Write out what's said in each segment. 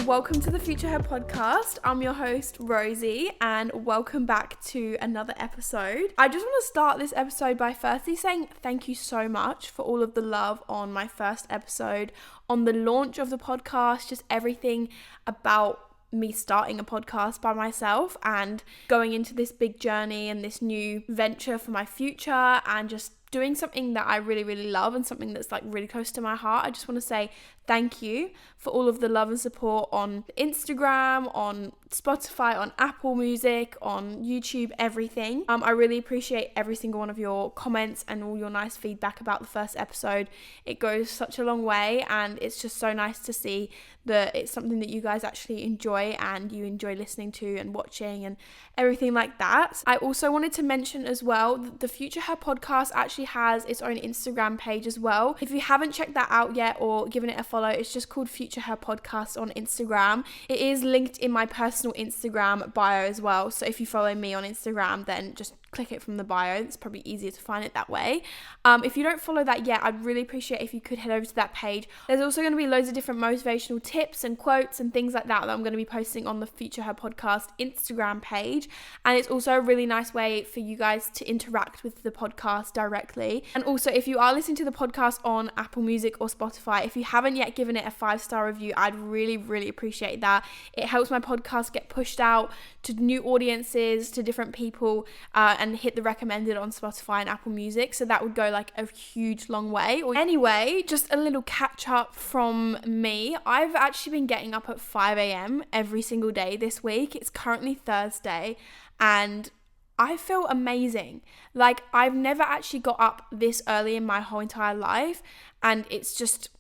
Welcome to the Future Her podcast. I'm your host, Rosie, and welcome back to another episode. I just want to start this episode by firstly saying thank you so much for all of the love on my first episode, on the launch of the podcast, just everything about me starting a podcast by myself and going into this big journey and this new venture for my future and just doing something that I really, really love and something that's like really close to my heart. I just want to say thank you for all of the love and support on Instagram, on Spotify, on Apple Music, on YouTube, everything. I really appreciate every single one of your comments and all your nice feedback about the first episode. It goes such a long way and it's just so nice to see that it's something that you guys actually enjoy and you enjoy listening to and watching and everything like that. I also wanted to mention as well that the Future Her podcast actually has its own Instagram page as well. If you haven't checked that out yet or given it a follow, it's just called Future Her Podcast on Instagram. It is linked in my personal Instagram bio as well. So if you follow me on Instagram, then just click it from the bio. It's probably easier to find it that way. If you don't follow that yet, I'd really appreciate if you could head over to that page. There's also going to be loads of different motivational tips and quotes and things like that I'm going to be posting on the Future Her Podcast Instagram page. And it's also a really nice way for you guys to interact with the podcast directly. And also, if you are listening to the podcast on Apple Music or Spotify, if you haven't yet given it a 5-star review, I'd really, really appreciate that. It helps my podcast get pushed out to new audiences, to different people, and hit the recommended on Spotify and Apple Music. So that would go like a huge long way. Anyway, just a little catch up from me. I've actually been getting up at 5 a.m. every single day this week. It's currently Thursday and I feel amazing. Like I've never actually got up this early in my whole entire life and it's just,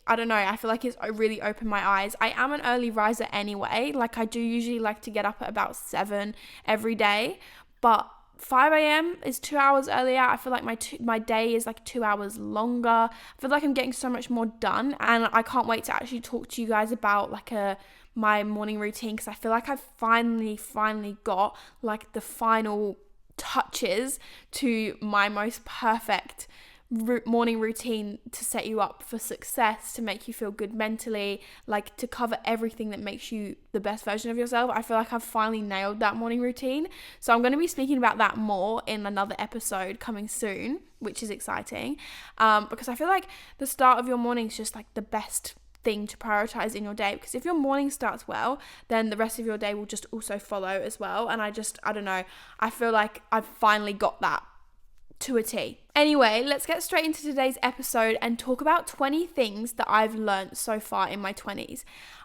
I don't know, I feel like it's really opened my eyes. I am an early riser anyway. Like I do usually like to get up at about 7 every day, but 5 a.m. is 2 hours earlier. I feel like my day is like 2 hours longer. I feel like I'm getting so much more done and I can't wait to actually talk to you guys about like my morning routine because I feel like I've finally got like the final touches to my most perfect morning routine to set you up for success, to make you feel good mentally, like to cover everything that makes you the best version of yourself. I feel like I've finally nailed that morning routine. So I'm going to be speaking about that more in another episode coming soon, which is exciting because I feel like the start of your morning is just like the best thing to prioritize in your day, because if your morning starts well, then the rest of your day will just also follow as well. And I don't know, I feel like I've finally got that to a T. Anyway, let's get straight into today's episode and talk about 20 things that I've learned so far in my 20s.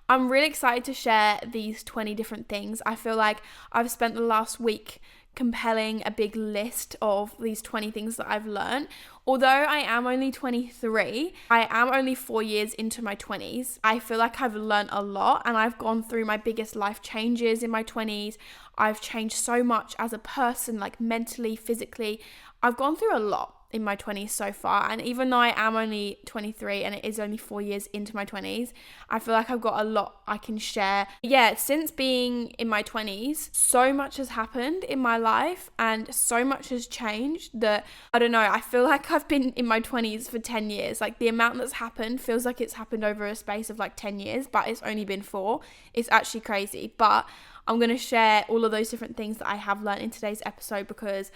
I'm really excited to share these 20 different things. I feel like I've spent the last week compiling a big list of these 20 things that I've learned. Although I am only 23, I am only 4 years into my 20s. I feel like I've learned a lot and I've gone through my biggest life changes in my 20s. I've changed so much as a person, like mentally, physically. I've gone through a lot in my 20s so far, and even though I am only 23 and it is only 4 years into my 20s, I feel like I've got a lot I can share. Yeah, since being in my 20s, so much has happened in my life and so much has changed that, I don't know, I feel like I've been in my 20s for 10 years. Like the amount that's happened feels like it's happened over a space of like 10 years, but it's only been 4. It's actually crazy. But I'm going to share all of those different things that I have learned in today's episode because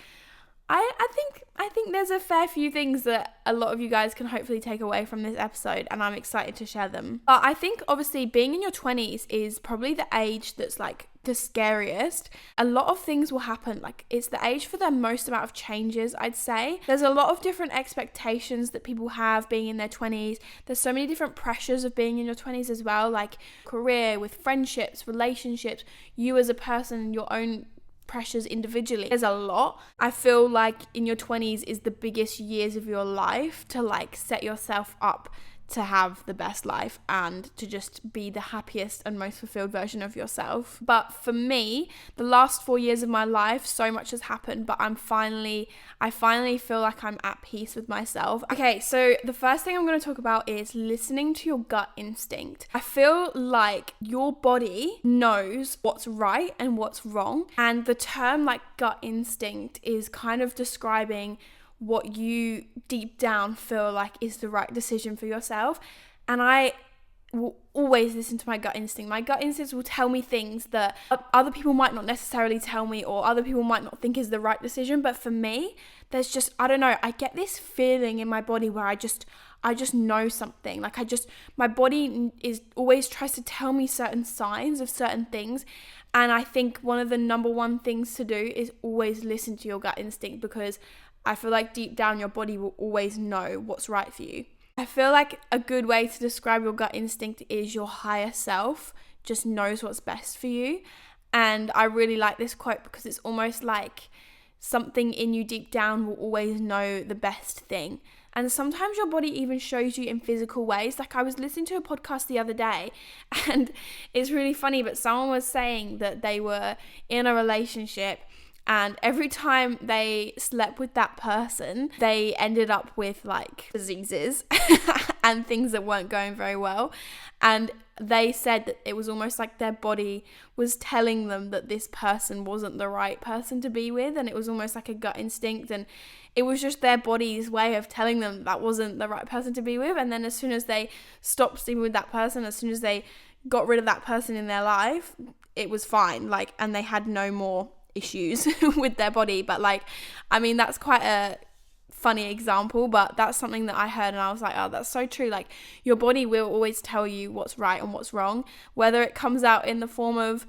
I think there's a fair few things that a lot of you guys can hopefully take away from this episode, and I'm excited to share them. But I think obviously being in your 20s is probably the age that's like the scariest. A lot of things will happen. Like it's the age for the most amount of changes, I'd say. There's a lot of different expectations that people have being in their 20s. There's so many different pressures of being in your 20s as well, like career, with friendships, relationships, you as a person, your own pressures individually. There's a lot. I feel like in your 20s is the biggest years of your life to like set yourself up to have the best life and to just be the happiest and most fulfilled version of yourself. But for me, the last 4 years of my life, so much has happened, but I finally feel like I'm at peace with myself. Okay, so the first thing I'm going to talk about is listening to your gut instinct. I feel like your body knows what's right and what's wrong, and the term like gut instinct is kind of describing what you deep down feel like is the right decision for yourself. And I will always listen to my gut instinct. My gut instincts will tell me things that other people might not necessarily tell me, or other people might not think is the right decision. But for me, there's just, I don't know, I get this feeling in my body where I just know something. Like my body is always tries to tell me certain signs of certain things. And I think one of the number one things to do is always listen to your gut instinct, because I feel like deep down your body will always know what's right for you. I feel like a good way to describe your gut instinct is your higher self just knows what's best for you. And I really like this quote because it's almost like something in you deep down will always know the best thing. And sometimes your body even shows you in physical ways. Like I was listening to a podcast the other day, and it's really funny, but someone was saying that they were in a relationship, and every time they slept with that person, they ended up with like diseases and things that weren't going very well. And they said that it was almost like their body was telling them that this person wasn't the right person to be with. And it was almost like a gut instinct. And it was just their body's way of telling them that wasn't the right person to be with. And then as soon as they stopped sleeping with that person, as soon as they got rid of that person in their life, it was fine. Like, and they had no more issues with their body. But like, I mean, that's quite a funny example, but that's something that I heard and I was like, oh, that's so true. Like your body will always tell you what's right and what's wrong, whether it comes out in the form of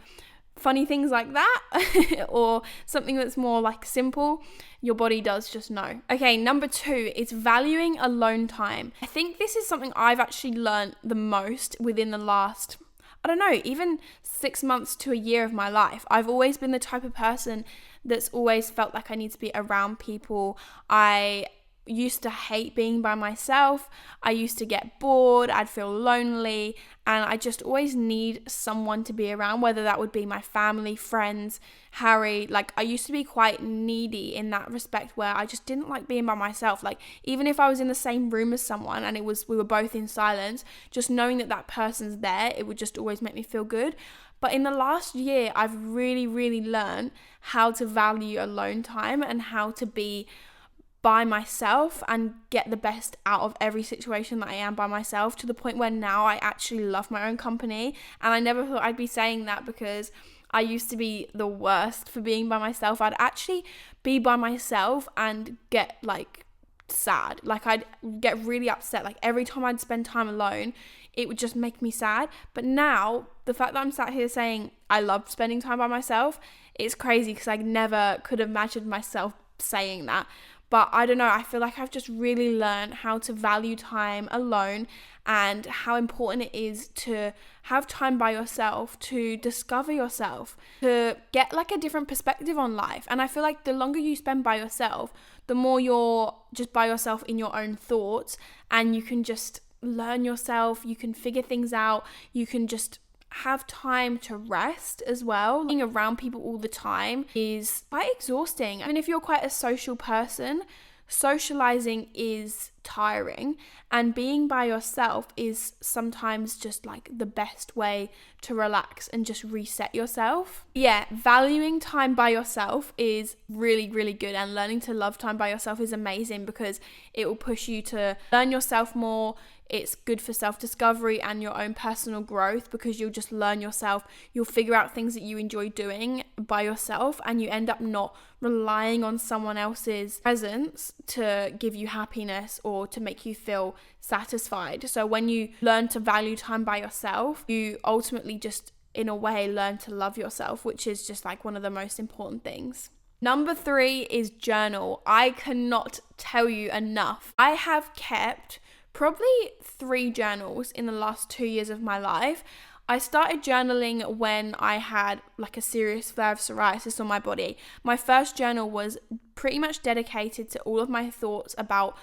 funny things like that or something that's more like simple. Your body does just know. Okay, number 2 is valuing alone time. I think this is something I've actually learned the most within the last, I don't know, even 6 months to a year of my life. I've always been the type of person that's always felt like I need to be around people. I used to hate being by myself. I used to get bored. I'd feel lonely. And I just always need someone to be around, whether that would be my family, friends, Harry. Like I used to be quite needy in that respect where I just didn't like being by myself. Like even if I was in the same room as someone and we were both in silence, just knowing that person's there, it would just always make me feel good. But in the last year, I've really, really learned how to value alone time and how to be by myself and get the best out of every situation that I am by myself, to the point where now I actually love my own company. And I never thought I'd be saying that, because I used to be the worst for being by myself. I'd actually be by myself and get like sad. Like I'd get really upset. Like every time I'd spend time alone, it would just make me sad. But now the fact that I'm sat here saying I love spending time by myself, it's crazy, because I never could have imagined myself saying that. But I don't know, I feel like I've just really learned how to value time alone and how important it is to have time by yourself, to discover yourself, to get like a different perspective on life. And I feel like the longer you spend by yourself, the more you're just by yourself in your own thoughts, and you can just learn yourself, you can figure things out, you can just have time to rest as well. Being around people all the time is quite exhausting. I mean, if you're quite a social person, socializing is tiring, and being by yourself is sometimes just like the best way to relax and just reset yourself. Yeah, valuing time by yourself is really, really good, and learning to love time by yourself is amazing, because it will push you to learn yourself more. It's good for self-discovery and your own personal growth, because you'll just learn yourself. You'll figure out things that you enjoy doing by yourself, and you end up not relying on someone else's presence to give you happiness or to make you feel satisfied. So when you learn to value time by yourself, you ultimately just, in a way, learn to love yourself, which is just like one of the most important things. Number 3 is journal. I cannot tell you enough. I have kept probably 3 journals in the last 2 years of my life. I started journaling when I had like a serious flare of psoriasis on my body. My first journal was pretty much dedicated to all of my thoughts about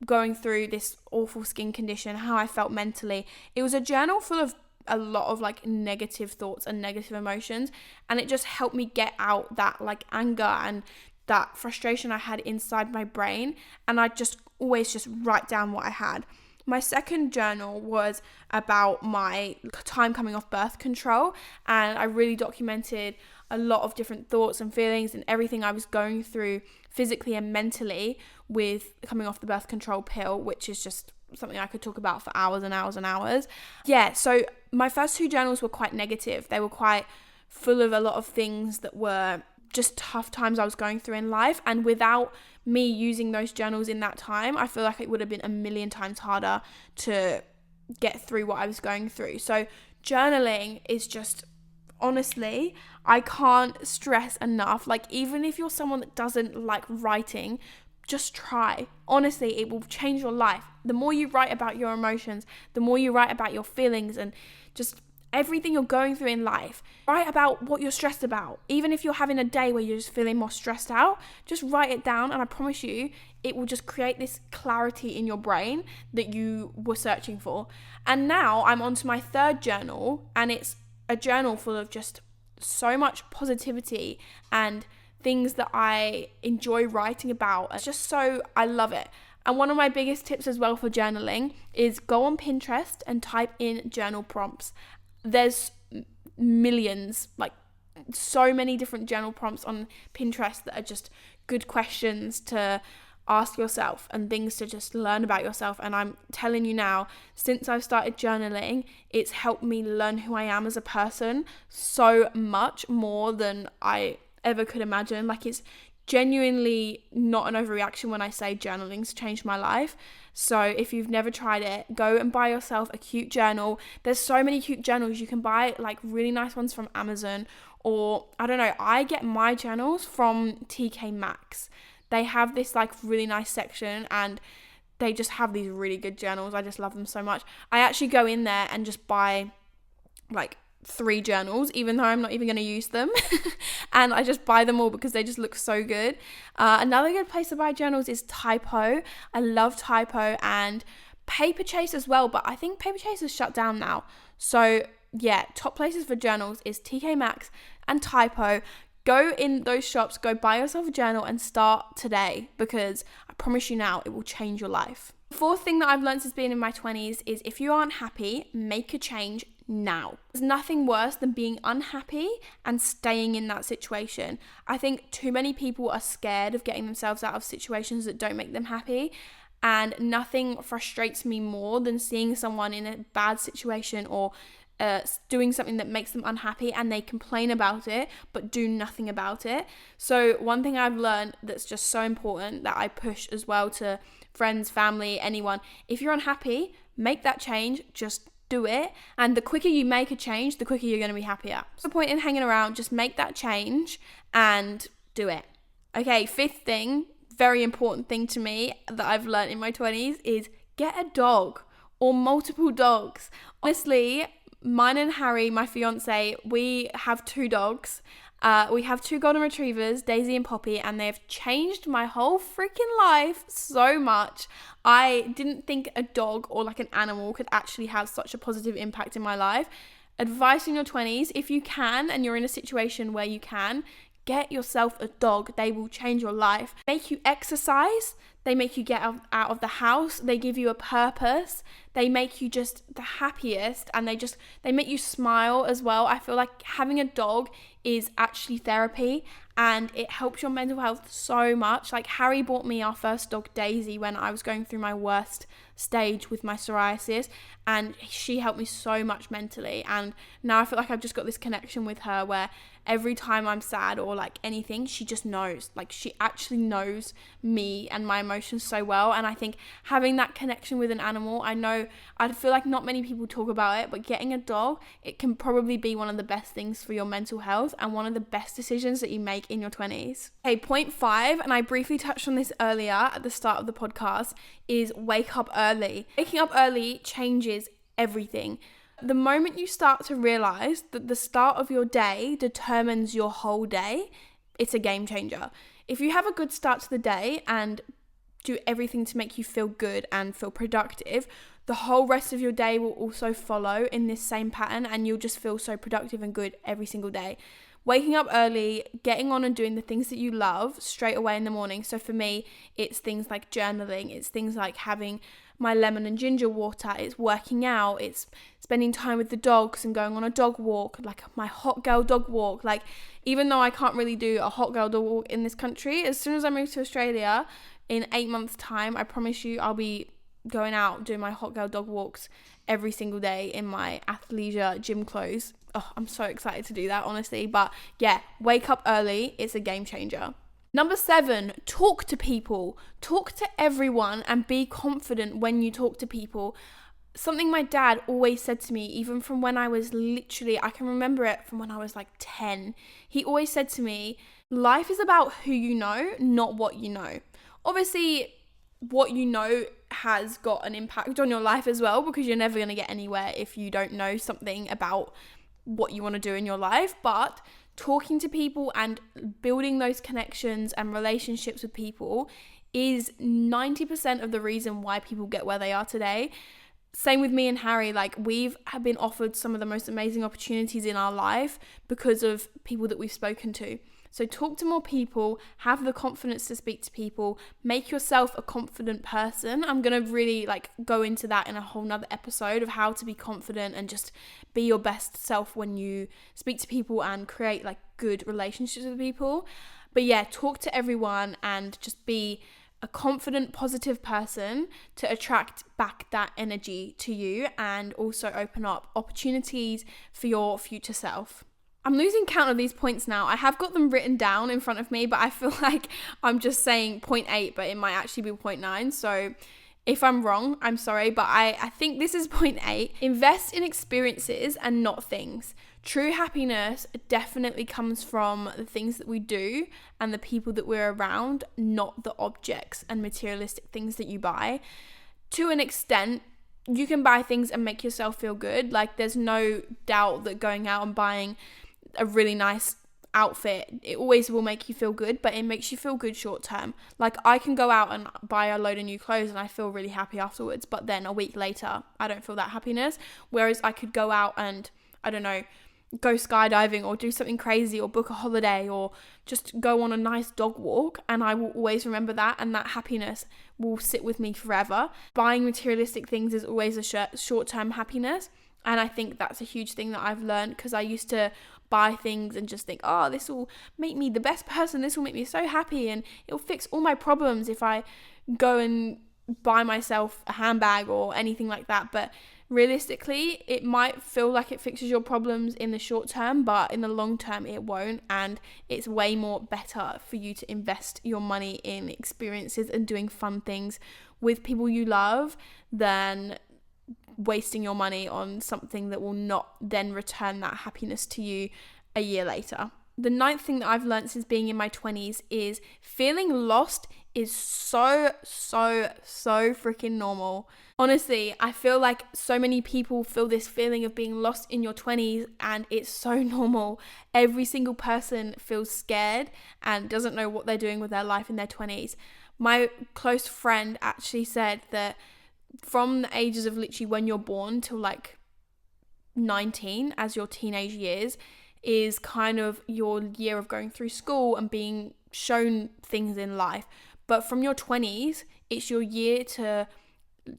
going through this awful skin condition, how I felt mentally. It was a journal full of a lot of like negative thoughts and negative emotions, and it just helped me get out that like anger and that frustration I had inside my brain, and I just always just write down what I had. My second journal was about my time coming off birth control, and I really documented a lot of different thoughts and feelings and everything I was going through physically and mentally with coming off the birth control pill, which is just something I could talk about for hours and hours and hours. Yeah, so my first two journals were quite negative. They were quite full of a lot of things that were just tough times I was going through in life, and without me using those journals in that time, I feel like it would have been a million times harder to get through what I was going through. So journaling is just, honestly, I can't stress enough, like even if you're someone that doesn't like writing, just try. Honestly, it will change your life. The more you write about your emotions, the more you write about your feelings and just everything you're going through in life, write about what you're stressed about. Even if you're having a day where you're just feeling more stressed out, just write it down, and I promise you it will just create this clarity in your brain that you were searching for. And now I'm on to my third journal, and it's a journal full of just so much positivity and things that I enjoy writing about. It's just so, I love it. And one of my biggest tips as well for journaling is go on Pinterest and type in journal prompts. There's millions, like so many different journal prompts on Pinterest that are just good questions to ask yourself and things to just learn about yourself. And I'm telling you now, since I've started journaling, it's helped me learn who I am as a person so much more than I ever could imagine. Like, it's genuinely not an overreaction when I say journaling's changed my life. So if you've never tried it, go and buy yourself a cute journal. There's so many cute journals. You can buy like really nice ones from Amazon, or I don't know, I get my journals from TK Maxx. They have this like really nice section, and they just have these really good journals. I just love them so much. I actually go in there and just buy like 3 journals, even though I'm not even going to use them. And I just buy them all because they just look so good. Another good place to buy journals is Typo. I love Typo, and Paper Chase as well, but I think Paper Chase is shut down now. So yeah, top places for journals is TK Maxx and Typo. Go in those shops, go buy yourself a journal and start today, because I promise you now, it will change your life. The fourth thing that I've learned since being in my 20s is if you aren't happy, make a change now. There's nothing worse than being unhappy and staying in that situation. I think too many people are scared of getting themselves out of situations that don't make them happy, and nothing frustrates me more than seeing someone in a bad situation or doing something that makes them unhappy and they complain about it but do nothing about it. So one thing I've learned that's just so important that I push as well to friends, family, anyone, if you're unhappy, make that change, just do it. And the quicker you make a change, the quicker you're going to be happier. What's the point in hanging around? Just make that change and do it. Okay, fifth thing, very important thing to me that I've learned in my 20s is get a dog or multiple dogs. Honestly, mine and Harry, my fiance, we have 2 dogs. We have 2 golden retrievers, Daisy and Poppy, and they've changed my whole freaking life so much. I didn't think a dog or like an animal could actually have such a positive impact in my life. Advice in your 20s, if you can and you're in a situation where you can, get yourself a dog. They will change your life. Make you exercise. They make you get out of the house. They give you a purpose. They make you just the happiest, and they make you smile as well. I feel like having a dog is actually therapy, and it helps your mental health so much. Like, Harry bought me our first dog, Daisy, when I was going through my worst stage with my psoriasis, and she helped me so much mentally. And now I feel like I've just got this connection with her where every time I'm sad or like anything, she just knows. Like, she actually knows me and my emotions so well. And I think having that connection with an animal, I feel like not many people talk about it, but getting a dog, it can probably be one of the best things for your mental health and one of the best decisions that you make in your 20s. Okay, point 5, and I briefly touched on this earlier at the start of the podcast, is wake up early. Waking up early changes everything. The moment you start to realize that the start of your day determines your whole day, it's a game changer. If you have a good start to the day and do everything to make you feel good and feel productive, the whole rest of your day will also follow in this same pattern, and you'll just feel so productive and good every single day. Waking up early, getting on and doing the things that you love straight away in the morning. So for me, it's things like journaling, it's things like having my lemon and ginger water, it's working out, it's spending time with the dogs and going on a dog walk, like my hot girl dog walk. Like, even though I can't really do a hot girl dog walk in this country, as soon as I move to Australia in 8 months' time, I promise you I'll be going out doing my hot girl dog walks every single day in my athleisure gym clothes. Oh, I'm so excited to do that, honestly. But yeah, wake up early. It's a game changer. Number 7, talk to people. Talk to everyone and be confident when you talk to people. Something my dad always said to me, even from when I was I can remember it from when I was like 10. He always said to me, life is about who you know, not what you know. Obviously, what you know has got an impact on your life as well, because you're never going to get anywhere if you don't know something about what you want to do in your life. But talking to people and building those connections and relationships with people is 90% of the reason why people get where they are today. Same with me and Harry. Like, have been offered some of the most amazing opportunities in our life because of people that we've spoken to. So talk to more people, have the confidence to speak to people, make yourself a confident person. I'm going to really go into that in a whole nother episode of how to be confident and just be your best self when you speak to people and create good relationships with people. But yeah, talk to everyone and just be a confident, positive person to attract back that energy to you and also open up opportunities for your future self. I'm losing count of these points now. I have got them written down in front of me, but I feel like I'm just saying point 8, but it might actually be point 9. So if I'm wrong, I'm sorry, but I think this is point 8. Invest in experiences and not things. True happiness definitely comes from the things that we do and the people that we're around, not the objects and materialistic things that you buy. To an extent, you can buy things and make yourself feel good. There's no doubt that going out and buying a really nice outfit, it always will make you feel good, but it makes you feel good short term. I can go out and buy a load of new clothes and I feel really happy afterwards, but then a week later I don't feel that happiness. Whereas I could go out and, I don't know, go skydiving or do something crazy or book a holiday or just go on a nice dog walk, and I will always remember that, and that happiness will sit with me forever. Buying materialistic things is always a short-term happiness, and I think that's a huge thing that I've learned, because I used to buy things and just think, oh, this will make me the best person, this will make me so happy, and it'll fix all my problems if I go and buy myself a handbag or anything like that. But realistically, it might feel like it fixes your problems in the short term, but in the long term it won't, and it's way more better for you to invest your money in experiences and doing fun things with people you love than wasting your money on something that will not then return that happiness to you a year later. The 9th thing that I've learned since being in my 20s is feeling lost is so freaking normal. Honestly, I feel like so many people feel this feeling of being lost in your 20s, and it's so normal. Every single person feels scared and doesn't know what they're doing with their life in their 20s. My close friend actually said that from the ages of literally when you're born till 19, as your teenage years, is kind of your year of going through school and being shown things in life. But from your 20s, it's your year to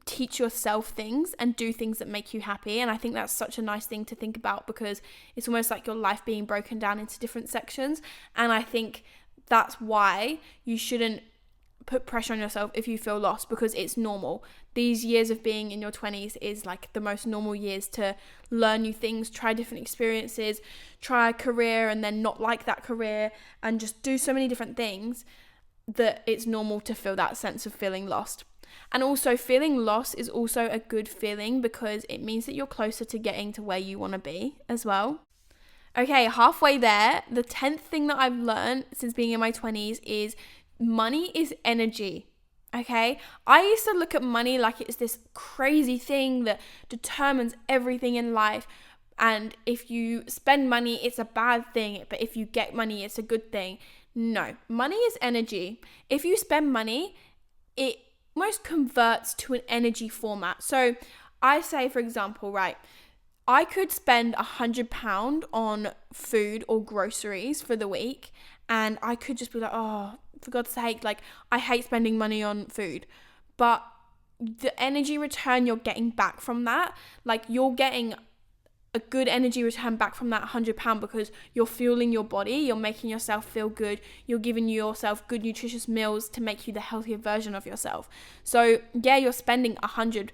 teach yourself things and do things that make you happy. And I think that's such a nice thing to think about, because it's almost like your life being broken down into different sections. And I think that's why you shouldn't put pressure on yourself if you feel lost, because it's normal. These years of being in your 20s is the most normal years to learn new things, try different experiences, try a career and then not like that career, and just do so many different things that it's normal to feel that sense of feeling lost. And also, feeling lost is also a good feeling, because it means that you're closer to getting to where you want to be as well. Okay, halfway there, the 10th thing that I've learned since being in my 20s is money is energy. Okay, I used to look at money like it's this crazy thing that determines everything in life, and if you spend money it's a bad thing, but if you get money it's a good thing. No, money is energy. If you spend money, it almost converts to an energy format. So I say, for example, right, I could spend £100 on food or groceries for the week, and I could just be like, oh, for God's sake, like, I hate spending money on food. But the energy return you're getting back from that, like, you're getting a good energy return back from that £100 because you're fueling your body, you're making yourself feel good, you're giving yourself good nutritious meals to make you the healthier version of yourself. So yeah, you're spending $100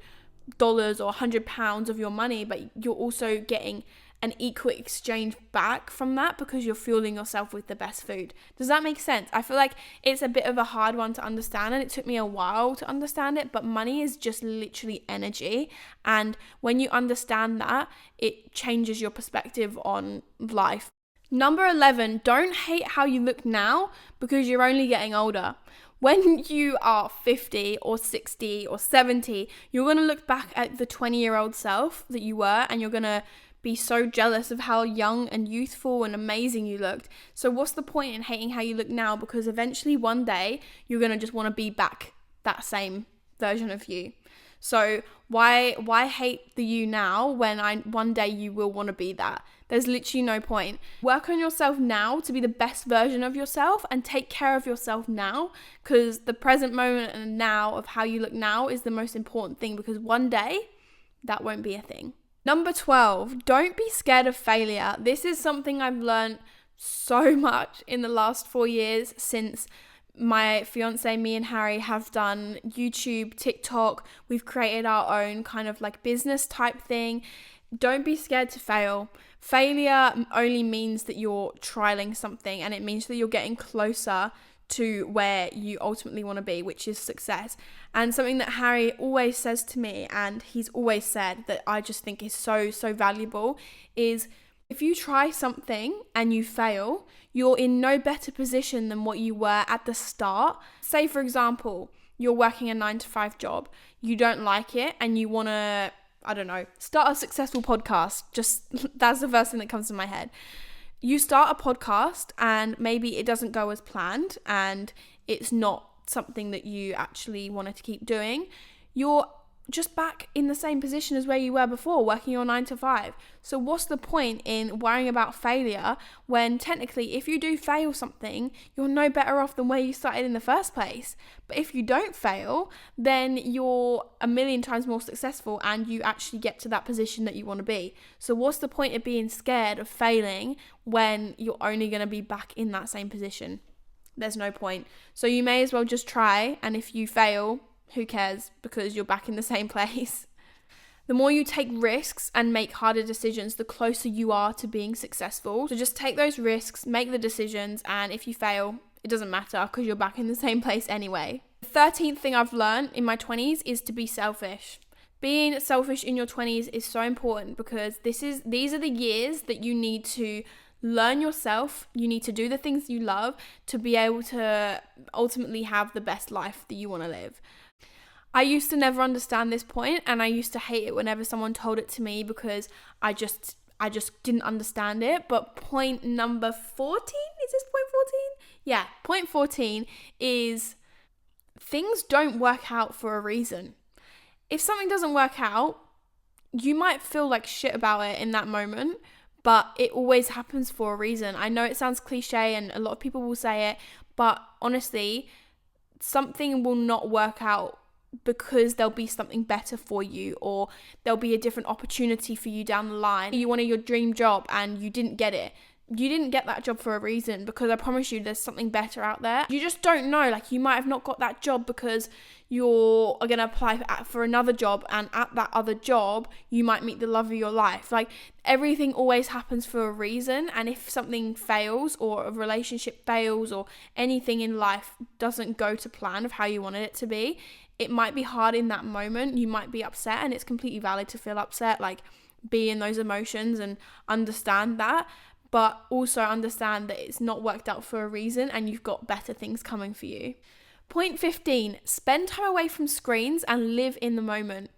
or £100 of your money, but you're also getting an equal exchange back from that because you're fueling yourself with the best food. Does that make sense? I feel like it's a bit of a hard one to understand, and it took me a while to understand it, but money is just literally energy, and when you understand that, it changes your perspective on life. Number 11, don't hate how you look now because you're only getting older. When you are 50 or 60 or 70, you're going to look back at the 20-year-old self that you were, and you're going to be so jealous of how young and youthful and amazing you looked. So what's the point in hating how you look now? Because eventually one day you're going to just want to be back that same version of you. So why hate the you now when one day you will want to be that? There's literally no point. Work on yourself now to be the best version of yourself, and take care of yourself now, because the present moment and now of how you look now is the most important thing, because one day that won't be a thing. Number 12, don't be scared of failure. This is something I've learned so much in the last 4 years since my fiance, me and Harry have done YouTube, TikTok. We've created our own kind of like business type thing. Don't be scared to fail. Failure only means that you're trialing something, and it means that you're getting closer to where you ultimately want to be, which is success. And something that Harry always says to me, and he's always said that I just think is so valuable, is if you try something and you fail, you're in no better position than what you were at the start. Say, for example, you're working a 9-to-5 job, you don't like it, and you want to, I don't know, start a successful podcast. Just that's the first thing that comes to my head. You start a podcast and maybe it doesn't go as planned and it's not something that you actually wanted to keep doing. You're just back in the same position as where you were before, working your 9-to-5. So what's the point in worrying about failure when technically if you do fail something, you're no better off than where you started in the first place? But if you don't fail, then you're a million times more successful and you actually get to that position that you want to be. So what's the point of being scared of failing when you're only going to be back in that same position? There's no point. So you may as well just try, and if you fail, who cares, because you're back in the same place. The more you take risks and make harder decisions, the closer you are to being successful. So just take those risks, make the decisions, and if you fail, it doesn't matter because you're back in the same place anyway. The 13th thing I've learned in my 20s is to be selfish. Being selfish in your 20s is so important because these are the years that you need to learn yourself. You need to do the things you love to be able to ultimately have the best life that you want to live. I used to never understand this point, and I used to hate it whenever someone told it to me because I just didn't understand it. But point number 14, is this point 14? Yeah, point 14 is things don't work out for a reason. If something doesn't work out, you might feel like shit about it in that moment, but it always happens for a reason. I know it sounds cliche and a lot of people will say it, but honestly, something will not work out because there'll be something better for you, or there'll be a different opportunity for you down the line. You wanted your dream job and you didn't get it. You didn't get that job for a reason, because I promise you there's something better out there. You just don't know. Like, you might have not got that job because you're going to apply for another job, and at that other job you might meet the love of your life. Like, everything always happens for a reason, and if something fails, or a relationship fails, or anything in life doesn't go to plan of how you wanted it to be, it might be hard in that moment. You might be upset, and it's completely valid to feel upset, like be in those emotions and understand that. But also understand that it's not worked out for a reason and you've got better things coming for you. Point 15, spend time away from screens and live in the moment.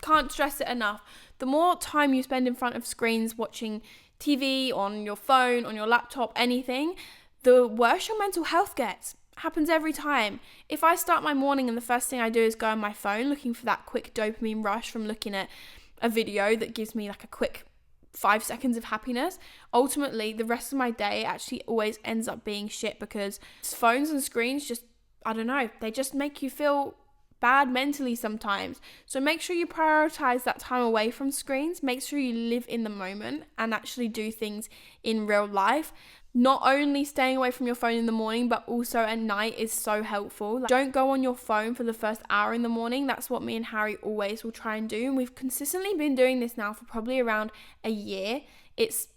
Can't stress it enough. The more time you spend in front of screens watching TV, on your phone, on your laptop, anything, the worse your mental health gets. happens every time. If I start my morning and the first thing I do is go on my phone looking for that quick dopamine rush from looking at a video that gives me like a quick 5 seconds of happiness, ultimately the rest of my day actually always ends up being shit, because phones and screens just, I don't know, they just make you feel bad mentally sometimes. So make sure you prioritize that time away from screens. Make sure you live in the moment and actually do things in real life. Not only staying away from your phone in the morning, but also at night is so helpful. Like, don't go on your phone for the first hour in the morning. That's what me and Harry always will try and do. And we've consistently been doing this now for probably around a year. It's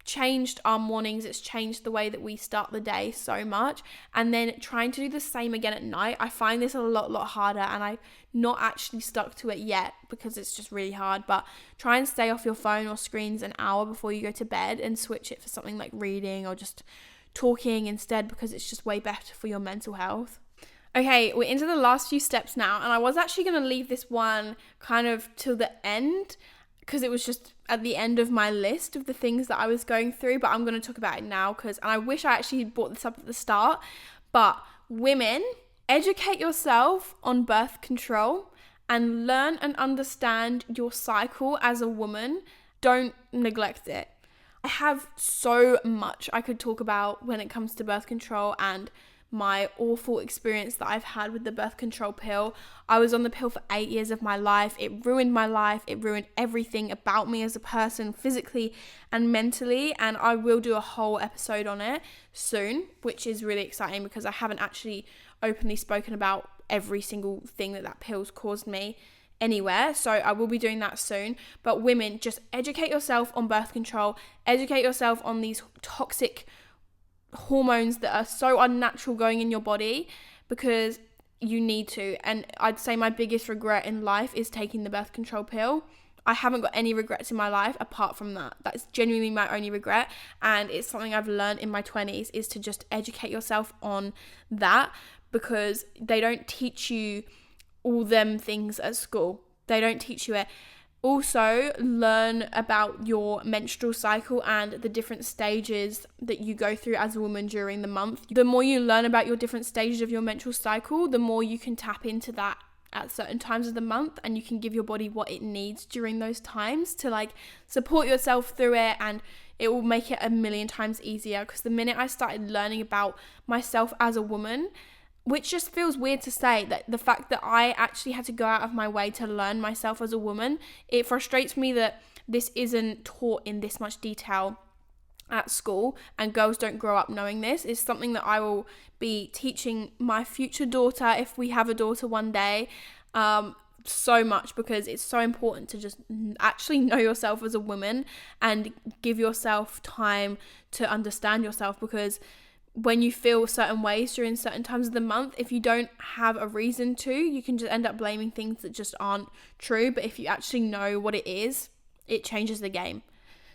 changed our mornings. It's changed the way that we start the day so much. And then trying to do the same again at night, I find this a lot harder, and I've not actually stuck to it yet because it's just really hard. But try and stay off your phone or screens an hour before you go to bed and switch it for something like reading or just talking instead, because it's just way better for your mental health. Okay, we're into the last few steps now, and I was actually going to leave this one kind of till the end because it was just at the end of my list of the things that I was going through, but I'm going to talk about it now and I wish I actually brought this up at the start. But women, educate yourself on birth control and learn and understand your cycle as a woman. Don't neglect it. I have so much I could talk about when it comes to birth control and my awful experience that I've had with the birth control pill. I was on the pill for 8 years of my life. It ruined my life. It ruined everything about me as a person, physically and mentally. And I will do a whole episode on it soon, which is really exciting because I haven't actually openly spoken about every single thing that pill's caused me anywhere. So I will be doing that soon. But women, just educate yourself on birth control. Educate yourself on these toxic hormones that are so unnatural going in your body, because you need to. And I'd say my biggest regret in life is taking the birth control pill. I haven't got any regrets in my life apart from that. That's genuinely my only regret, and it's something I've learned in my 20s, is to just educate yourself on that, because they don't teach you all them things at school. They don't teach you it. Also, learn about your menstrual cycle and the different stages that you go through as a woman during the month. The more you learn about your different stages of your menstrual cycle, the more you can tap into that at certain times of the month, and you can give your body what it needs during those times to like support yourself through it, and it will make it a million times easier. Because the minute I started learning about myself as a woman, which just feels weird to say, that the fact that I actually had to go out of my way to learn myself as a woman, it frustrates me that this isn't taught in this much detail at school, and girls don't grow up knowing this. It's something that I will be teaching my future daughter, if we have a daughter one day, so much, because it's so important to just actually know yourself as a woman and give yourself time to understand yourself. Because when you feel certain ways during certain times of the month, if you don't have a reason to, you can just end up blaming things that just aren't true. But if you actually know what it is, it changes the game.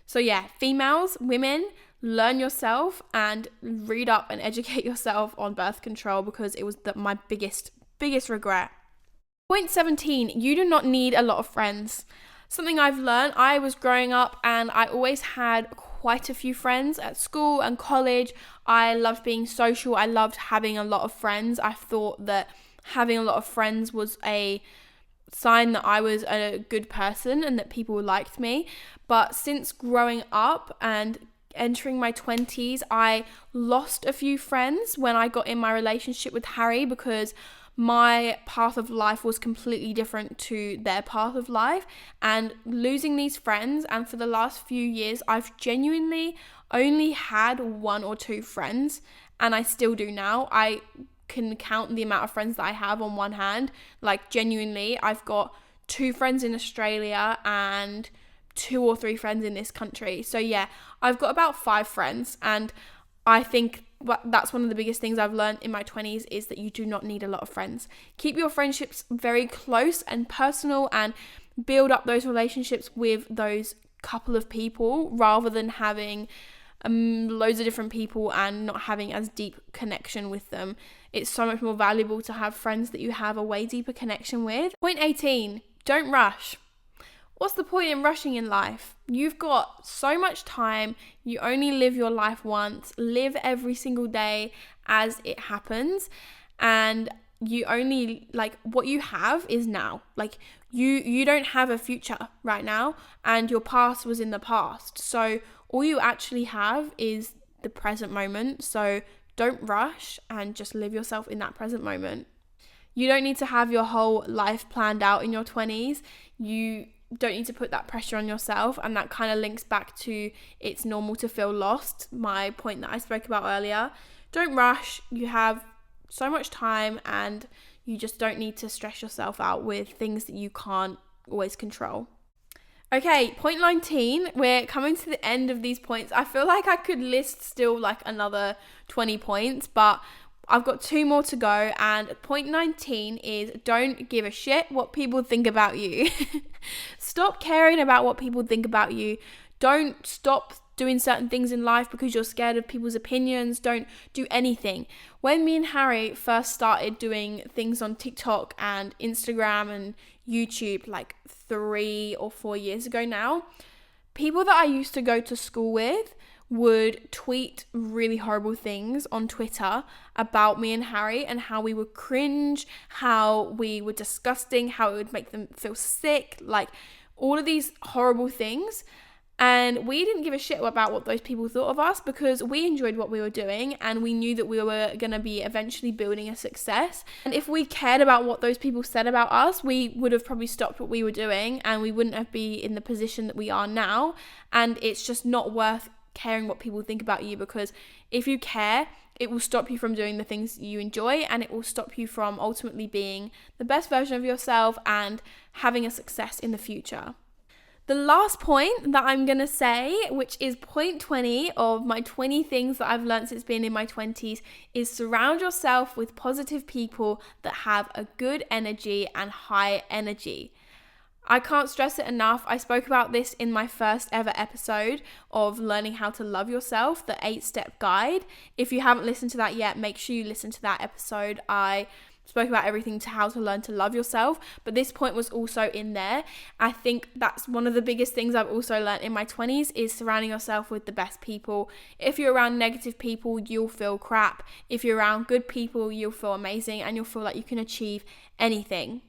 So yeah, females, women, learn yourself and read up and educate yourself on birth control, because it was my biggest regret. Point 17, you do not need a lot of friends. Something I've learned, I was growing up and I always had quite a few friends at school and college. I loved being social. I loved having a lot of friends. I thought that having a lot of friends was a sign that I was a good person and that people liked me. But since growing up and entering my 20s, I lost a few friends when I got in my relationship with Harry, because my path of life was completely different to their path of life, and losing these friends. And for the last few years, I've genuinely only had 1 or 2 friends, and I still do now. I can count the amount of friends that I have on one hand. Like, genuinely, I've got 2 friends in Australia and 2 or 3 friends in this country. So yeah, I've got about 5 friends, and I think that's one of the biggest things I've learned in my 20s, is that you do not need a lot of friends. Keep your friendships very close and personal, and build up those relationships with those couple of people, rather than having loads of different people and not having as deep connection with them. It's so much more valuable to have friends that you have a way deeper connection with. Point 18, don't rush. what's the point in rushing in life? You've got so much time. You only live your life once. Live every single day as it happens. And you only, what you have is now. You don't have a future right now, and your past was in the past. So all you actually have is the present moment. So don't rush and just live yourself in that present moment. You don't need to have your whole life planned out in your 20s. You don't need to put that pressure on yourself, and that kind of links back to it's normal to feel lost, my point that I spoke about earlier. Don't rush. You have so much time, and you just don't need to stress yourself out with things that you can't always control. Okay, point 19, we're coming to the end of these points. I feel like I could list still another 20 points, but I've got 2 more to go, and point 19 is don't give a shit what people think about you. Stop caring about what people think about you. Don't stop doing certain things in life because you're scared of people's opinions. Don't do anything. When me and Harry first started doing things on TikTok and Instagram and YouTube 3 or 4 years ago now, people that I used to go to school with would tweet really horrible things on Twitter about me and Harry and how we were cringe, how we were disgusting, how it would make them feel sick, all of these horrible things. And we didn't give a shit about what those people thought of us because we enjoyed what we were doing and we knew that we were going to be eventually building a success. And if we cared about what those people said about us, we would have probably stopped what we were doing and we wouldn't have been in the position that we are now. And it's just not worth caring what people think about you, because if you care, it will stop you from doing the things you enjoy, and it will stop you from ultimately being the best version of yourself and having a success in the future. The last point that I'm going to say, which is point 20 of my 20 things that I've learned since being in my 20s, is surround yourself with positive people that have a good energy and high energy. I can't stress it enough. I spoke about this in my first ever episode of learning how to love yourself, the 8-step guide. If you haven't listened to that yet, make sure you listen to that episode. I spoke about everything to how to learn to love yourself, but this point was also in there. I think that's one of the biggest things I've also learned in my 20s is surrounding yourself with the best people. If you're around negative people, you'll feel crap. If you're around good people, you'll feel amazing and you'll feel like you can achieve anything.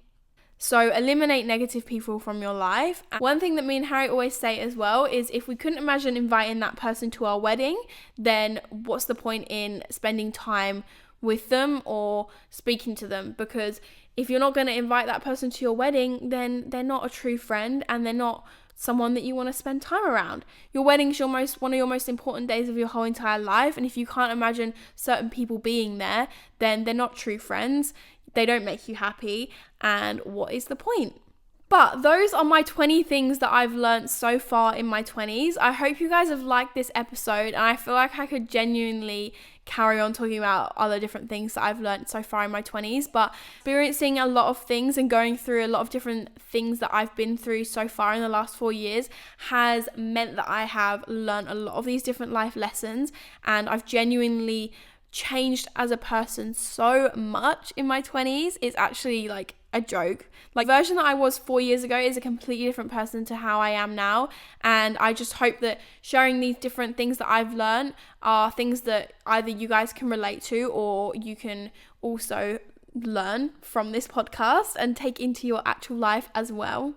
So eliminate negative people from your life. One thing that me and Harry always say as well is if we couldn't imagine inviting that person to our wedding, then what's the point in spending time with them or speaking to them? Because if you're not going to invite that person to your wedding, then they're not a true friend and they're not someone that you want to spend time around. Your wedding's one of your most important days of your whole entire life, and if you can't imagine certain people being there, then they're not true friends. They don't make you happy, and what is the point? But those are my 20 things that I've learned so far in my 20s. I hope you guys have liked this episode, and I feel like I could genuinely carry on talking about other different things that I've learned so far in my 20s, but experiencing a lot of things and going through a lot of different things that I've been through so far in the last 4 years has meant that I have learned a lot of these different life lessons, and I've genuinely changed as a person so much in my 20s. It's actually a joke. The version that I was 4 years ago is a completely different person to how I am now, and I just hope that sharing these different things that I've learned are things that either you guys can relate to or you can also learn from this podcast and take into your actual life as well.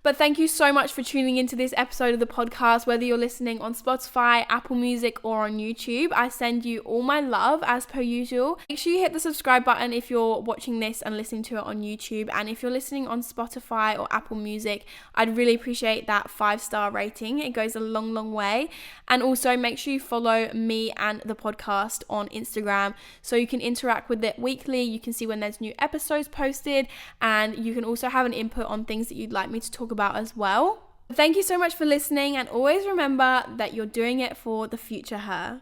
But thank you so much for tuning into this episode of the podcast, whether you're listening on Spotify, Apple Music, or on YouTube. I send you all my love as per usual. Make sure you hit the subscribe button if you're watching this and listening to it on YouTube. And if you're listening on Spotify or Apple Music, I'd really appreciate that 5-star rating. It goes a long, long way. And also make sure you follow me and the podcast on Instagram so you can interact with it weekly. You can see when there's new episodes posted, and you can also have an input on things that you'd like me to talk about as well. Thank you so much for listening, and always remember that you're doing it for the future her.